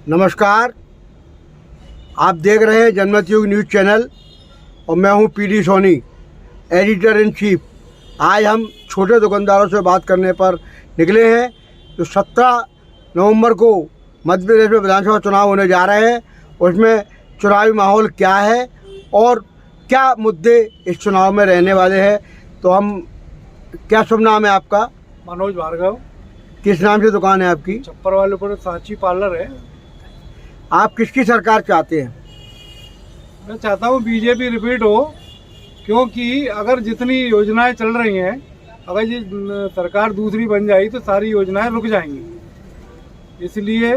नमस्कार, आप देख रहे हैं जनमत युग न्यूज़ चैनल और मैं हूं PD Soni, editor in chief. आज हम छोटे दुकानदारों से बात करने पर निकले हैं। तो 17 नवंबर को मध्य प्रदेश में विधानसभा चुनाव होने जा रहे हैं, उसमें चुनावी माहौल क्या है और क्या मुद्दे इस चुनाव में रहने वाले हैं। तो हम, क्या शुभ नाम है आपका? मनोज भार्गव। किस नाम से दुकान है आपकी? छप्पर वाले पर सांची पार्लर है। आप किसकी सरकार चाहते हैं? मैं चाहता हूँ बीजेपी रिपीट हो, क्योंकि अगर जितनी योजनाएं चल रही हैं, अगर ये सरकार दूसरी बन जाए तो सारी योजनाएं रुक जाएंगी। इसलिए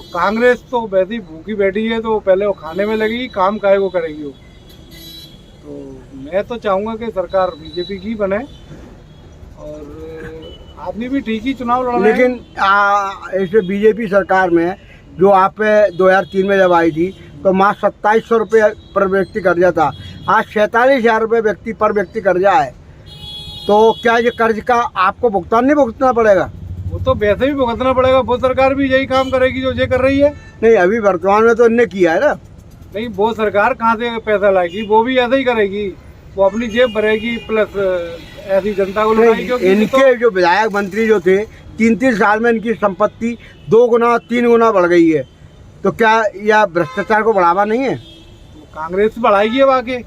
कांग्रेस तो वैसे ही भूखी बैठी है, तो पहले वो खाने में लगेगी, काम काहे को करेगी वो। तो मैं तो चाहूँगा कि सरकार बीजेपी की बने और आदमी भी ठीक ही चुनाव लड़ रहे हैं। लेकिन इस बीजेपी सरकार में जो आप 2003 में जब आई थी तो मात्र 2700 रुपये पर व्यक्ति कर्जा था, आज 47,000 रुपये पर व्यक्ति कर्जा है। तो क्या ये कर्ज का आपको भुगतान नहीं भुगतना पड़ेगा? वो तो वैसे भी भुगतना पड़ेगा, वो सरकार भी यही काम करेगी जो ये कर रही है। नहीं, अभी वर्तमान में तो इनने किया है ना। नहीं, वो सरकार कहाँ से पैसा लाएगी? वो भी ऐसा ही करेगी, वो अपनी जेब भरेगी प्लस ऐसी जनता को लुटाएगी। इनके जो विधायक मंत्री जो थे 3-3 साल में इनकी संपत्ति 2 गुना 3 गुना बढ़ गई है। तो क्या यह भ्रष्टाचार को बढ़ावा नहीं है? कांग्रेस बढ़ाएगी अब आगे।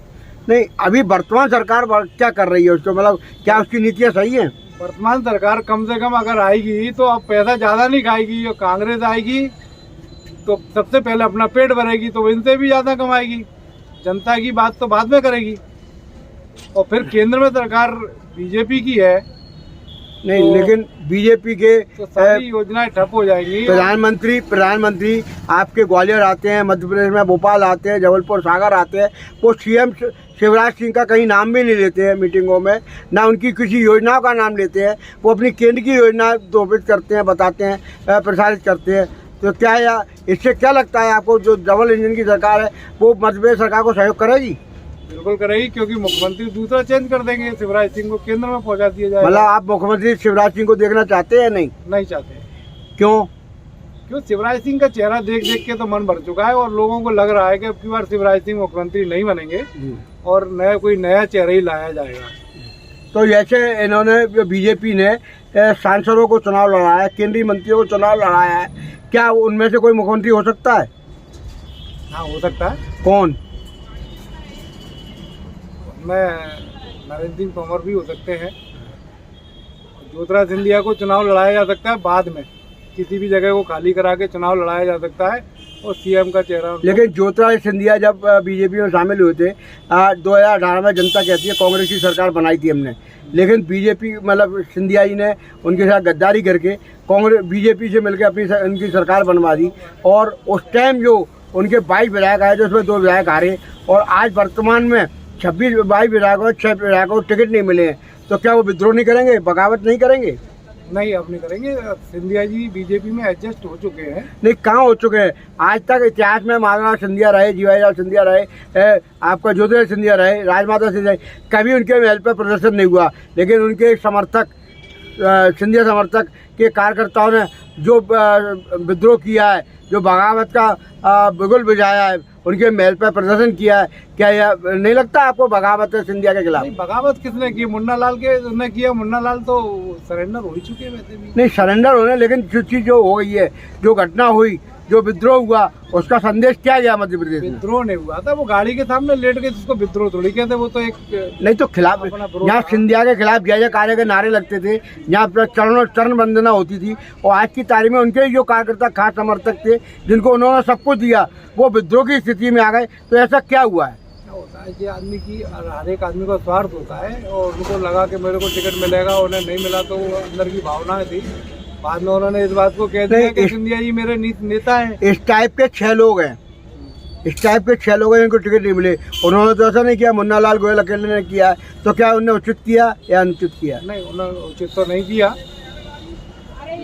नहीं, अभी वर्तमान सरकार क्या कर रही है उसको, मतलब क्या उसकी नीतियाँ सही हैं? वर्तमान सरकार कम से कम अगर आएगी तो अब पैसा ज़्यादा नहीं खाएगी। और कांग्रेस आएगी तो सबसे पहले अपना पेट भरेगी, तो इनसे भी ज़्यादा कमाएगी। जनता की बात तो बाद में करेगी। और फिर केंद्र में सरकार बीजेपी की है। नहीं तो लेकिन बीजेपी के तो सारी योजनाएं ठप हो जाएंगी। प्रधानमंत्री आपके ग्वालियर आते हैं, मध्य प्रदेश में भोपाल आते हैं, जबलपुर सागर आते हैं, वो सीएम शिवराज सिंह का कहीं नाम भी नहीं लेते हैं मीटिंगों में, ना उनकी किसी योजनाओं का नाम लेते हैं। वो अपनी केंद्र की योजना दोपित करते हैं, बताते हैं, प्रसारित करते हैं। तो क्या इससे क्या लगता है आपको, जो डबल इंजन की सरकार है वो मध्य प्रदेश सरकार को सहयोग करेगी? बिल्कुल करेगी, क्योंकि मुख्यमंत्री दूसरा चेंज कर देंगे, शिवराज सिंह को केंद्र में पहुंचा दिया जाएगा। मतलब आप मुख्यमंत्री शिवराज सिंह को देखना चाहते हैं? नहीं चाहते। क्यों? शिवराज सिंह का चेहरा देख देख के तो मन भर चुका है और लोगों को लग रहा है कि अब की बार शिवराज सिंह मुख्यमंत्री नहीं बनेंगे और कोई नया चेहरा ही लाया जाएगा। तो जैसे इन्होंने, जो बीजेपी ने सांसदों को चुनाव लड़ाया, केंद्रीय मंत्रियों को चुनाव लड़ाया है, क्या उनमें से कोई मुख्यमंत्री हो सकता है? हाँ, हो सकता है। कौन? नरेंद्र सिंह तोमर भी हो सकते हैं। ज्योतिरादित्य सिंधिया को चुनाव लड़ाया जा सकता है बाद में, किसी भी जगह को खाली करा के चुनाव लड़ाया जा सकता है और सीएम का चेहरा। लेकिन ज्योतिरादित्य सिंधिया जब बीजेपी में शामिल हुए थे 2018 में, जनता कहती है कांग्रेस की सरकार बनाई थी हमने, लेकिन बीजेपी, मतलब सिंधिया जी ने उनके साथ गद्दारी करके बीजेपी से मिलकर अपनी उनकी सरकार बनवा दी। और उस टाइम जो उनके 22 विधायक आए थे उसमें 2 विधायक हारे, और आज वर्तमान में 22 विधायकों 6 विधायकों को टिकट नहीं मिले हैं। तो क्या वो विद्रोह नहीं करेंगे, बगावत नहीं करेंगे? नहीं, अब नहीं करेंगे। सिंधिया जी बीजेपी में एडजस्ट हो चुके हैं। नहीं, कहाँ हो चुके हैं? आज तक इतिहास में माधवराव सिंधिया रहे, जीवाजीराव सिंधिया रहे, आपका ज्योतिरादित्य सिंधिया रहे, राजमाता सिंधिया, कभी उनके महल पर प्रदर्शन नहीं हुआ। लेकिन उनके समर्थक, सिंधिया समर्थक के कार्यकर्ताओं ने जो विद्रोह किया है, जो बगावत का बिगुल बजाया है, उनके महल पर प्रदर्शन किया है, क्या यह नहीं लगता आपको बगावत है सिंधिया के खिलाफ? नहीं, बगावत किसने की? मुन्ना लाल के ने किया। मुन्ना लाल तो सरेंडर हो ही चुके हैं वैसे भी। नहीं, सरेंडर होने, लेकिन जो चीज़ जो हो गई है, जो घटना हुई, जो विद्रोह हुआ, उसका संदेश क्या गया मध्य प्रदेश में? विद्रोह नहीं हुआ था, वो गाड़ी के सामने लेट गए, उसको विद्रोह थोड़ी कहते। वो तो एक नहीं, तो खिलाफ, यहाँ सिंधिया के खिलाफ जय जयकारे के नारे लगते थे, यहाँ चरण वंदना होती थी, और आज की तारीख में उनके जो कार्यकर्ता, खास समर्थक थे, जिनको उन्होंने सब कुछ दिया, वो विद्रोह की स्थिति में आ गए। तो ऐसा क्या हुआ है? होता है कि आदमी की, हर एक आदमी का स्वार्थ होता है, और उनको लगा कि मेरे को टिकट मिलेगा, उन्हें नहीं मिला, तो वो अंदर की भावनाएं थी। बाद में उन्होंने इस बात को कह दिया कि सिंधिया जी मेरे नेता हैं। इस टाइप के 6 लोग हैं, इनको टिकट नहीं मिले। उन्होंने तो ऐसा नहीं किया, मुन्ना लाल गोयल अकेले ने किया। तो क्या उन्होंने उचित किया या अनुचित किया? नहीं, उन्होंने उचित तो नहीं किया,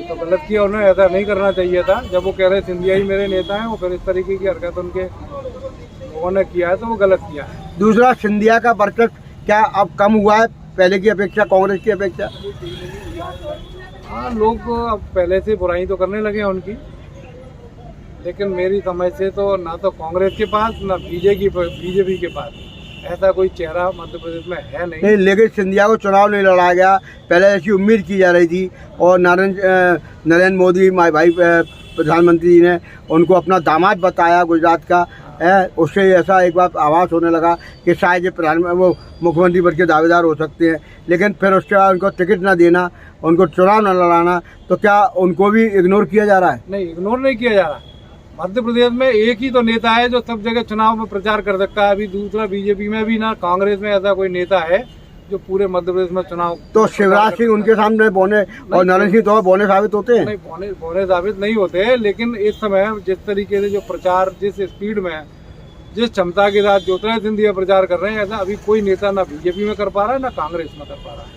तो गलत किया। उन्हें ऐसा नहीं करना चाहिए था। जब वो कह रहे सिंधिया जी मेरे नेता हैं, वो फिर इस तरीके की हरकत उनके लोगों ने किया है, तो वो गलत किया है। दूसरा, सिंधिया का वर्चस्व क्या अब कम हुआ है पहले की अपेक्षा, कांग्रेस की अपेक्षा? हाँ, लोग अब पहले से बुराई तो करने लगे हैं उनकी, लेकिन मेरी समझ से तो ना तो कांग्रेस के पास ना बीजेपी के पास ऐसा कोई चेहरा मध्य प्रदेश में है नहीं। लेकिन सिंधिया को चुनाव नहीं लड़ाया गया, पहले ऐसी उम्मीद की जा रही थी, और नरेंद्र मोदी माय भाई प्रधानमंत्री जी ने उनको अपना दामाद बताया गुजरात का है, उससे ऐसा एक बार आभास होने लगा कि शायद ये वो मुख्यमंत्री बन के दावेदार हो सकते हैं। लेकिन फिर उसके बाद उनको टिकट ना देना, उनको चुनाव न लड़ाना, तो क्या उनको भी इग्नोर किया जा रहा है? नहीं, इग्नोर नहीं किया जा रहा। मध्य प्रदेश में एक ही तो नेता है जो सब जगह चुनाव में प्रचार कर सकता है। अभी दूसरा बीजेपी में भी ना कांग्रेस में ऐसा कोई नेता है जो पूरे मध्य प्रदेश में चुनाव। तो शिवराज सिंह उनके सामने बौने और नरेंद्र सिंह तो बौने साबित होते हैं? नहीं, बौने साबित नहीं होते हैं, लेकिन इस समय जिस तरीके से जो प्रचार जिस स्पीड में जिस क्षमता के साथ ज्योतिरादित्य सिंधिया प्रचार कर रहे हैं, ऐसा अभी कोई नेता ना बीजेपी में कर पा रहा है ना कांग्रेस में कर पा रहा है।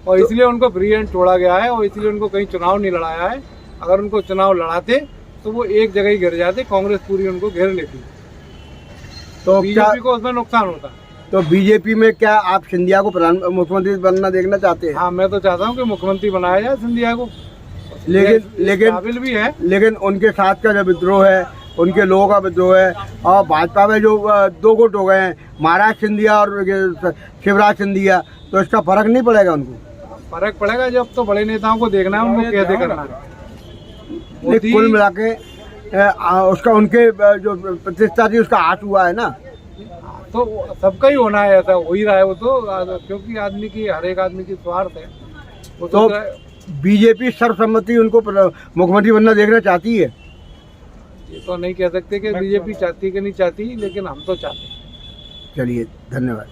और इसलिए उनको फ्री हैंड छोड़ा गया है, और इसलिए उनको कहीं चुनाव नहीं लड़ाया है। अगर उनको चुनाव लड़ाते तो वो एक जगह ही गिर जाते, कांग्रेस पूरी उनको घेर लेती, तो बीजेपी को उसमें नुकसान होता। तो बीजेपी में क्या आप सिंधिया को मुख्यमंत्री बनना देखना चाहते हैं? हाँ, मैं तो चाहता हूँ कि मुख्यमंत्री बनाया जाए सिंधिया को, लेकिन काबिल भी है। लेकिन उनके साथ का जो विद्रोह है, उनके लोगों का विद्रोह है, और भाजपा में जो दो गुट हो गए हैं, महाराज सिंधिया और शिवराज सिंधिया, तो इसका फर्क नहीं पड़ेगा उनको? फर्क पड़ेगा, जब तो बड़े नेताओं को देखना है उनको कैसे करना है। कुल मिला के उसका उनके जो प्रतिष्ठा थी उसका हाथ हुआ है ना, तो सबका ही होना है, ऐसा हो ही रहा है वो तो, क्योंकि आदमी की हर एक आदमी की स्वार्थ है वो तो बीजेपी सर्वसम्मति उनको मुख्यमंत्री बनना देखना चाहती है? ये तो नहीं कह सकते कि बीजेपी चाहती कि नहीं चाहती, लेकिन हम तो चाहते हैं। चलिए, धन्यवाद।